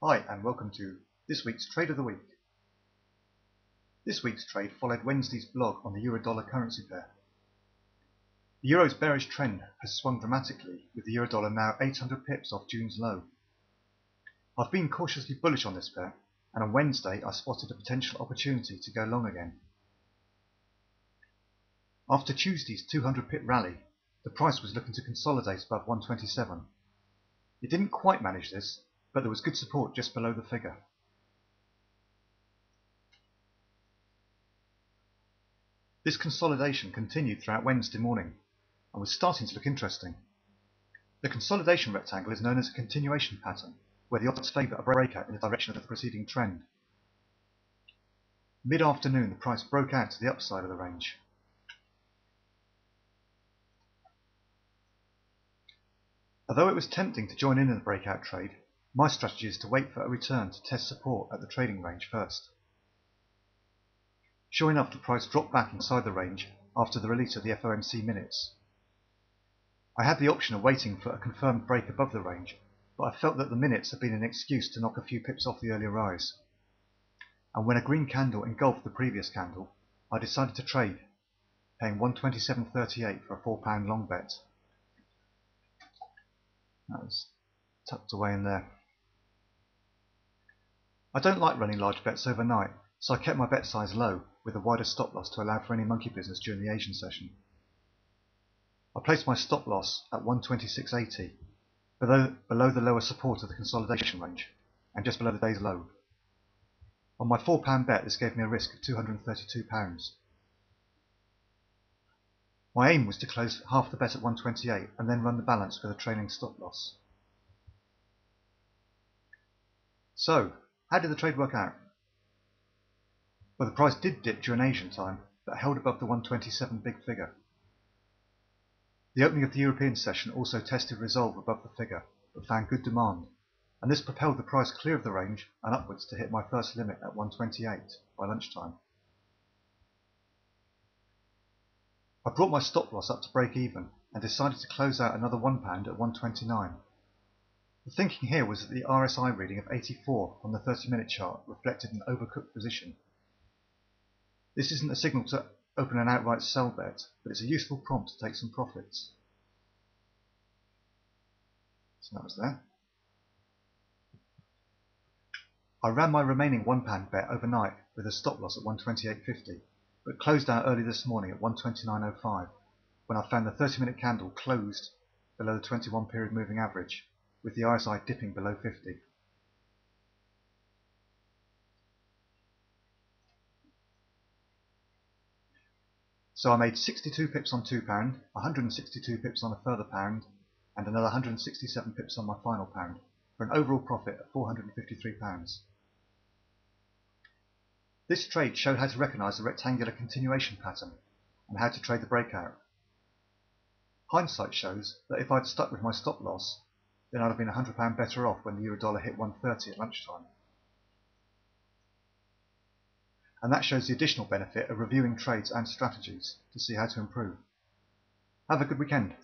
Hi and welcome to this week's Trade of the Week. This week's trade followed Wednesday's blog on the EuroDollar currency pair. The Euro's bearish trend has swung dramatically, with the EuroDollar now 800 pips off June's low. I've been cautiously bullish on this pair, and on Wednesday I spotted a potential opportunity to go long again. After Tuesday's 200 pip rally, the price was looking to consolidate above 127. It didn't quite manage this, but there was good support just below the figure. This consolidation continued throughout Wednesday morning and was starting to look interesting. The consolidation rectangle is known as a continuation pattern, where the odds favour a breakout in the direction of the preceding trend. Mid-afternoon, the price broke out to the upside of the range. Although it was tempting to join in the breakout trade, my strategy is to wait for a return to test support at the trading range first. Sure enough, the price dropped back inside the range after the release of the FOMC minutes. I had the option of waiting for a confirmed break above the range, but I felt that the minutes had been an excuse to knock a few pips off the earlier rise. And when a green candle engulfed the previous candle, I decided to trade, paying 127.38 for a £4 long bet. That was tucked away in there. I don't like running large bets overnight, so I kept my bet size low with a wider stop loss to allow for any monkey business during the Asian session. I placed my stop loss at 126.80, below the lower support of the consolidation range and just below the day's low. On my £4 bet, this gave me a risk of £232. My aim was to close half the bet at 128 and then run the balance with a trailing stop loss. So, how did the trade work out? Well, the price did dip during Asian time, but held above the 127 big figure. The opening of the European session also tested resolve above the figure, but found good demand, and this propelled the price clear of the range and upwards to hit my first limit at 128 by lunchtime. I brought my stop loss up to break even and decided to close out another £1 at 129. The thinking here was that the RSI reading of 84 on the 30-minute chart reflected an overcooked position. This isn't a signal to open an outright sell bet, but it's a useful prompt to take some profits. So that was there. I ran my remaining £1 bet overnight with a stop loss at 128.50, but closed out early this morning at 129.05 when I found the 30-minute candle closed below the 21 period moving average, with the RSI dipping below 50. So I made 62 pips on £2, 162 pips on a further £1, and another 167 pips on my final £1, for an overall profit of £453. This trade showed how to recognise the rectangular continuation pattern and how to trade the breakout. Hindsight shows that if I'd stuck with my stop loss, then I'd have been £100 better off when the EuroDollar hit 130 at lunchtime. And that shows the additional benefit of reviewing trades and strategies to see how to improve. Have a good weekend.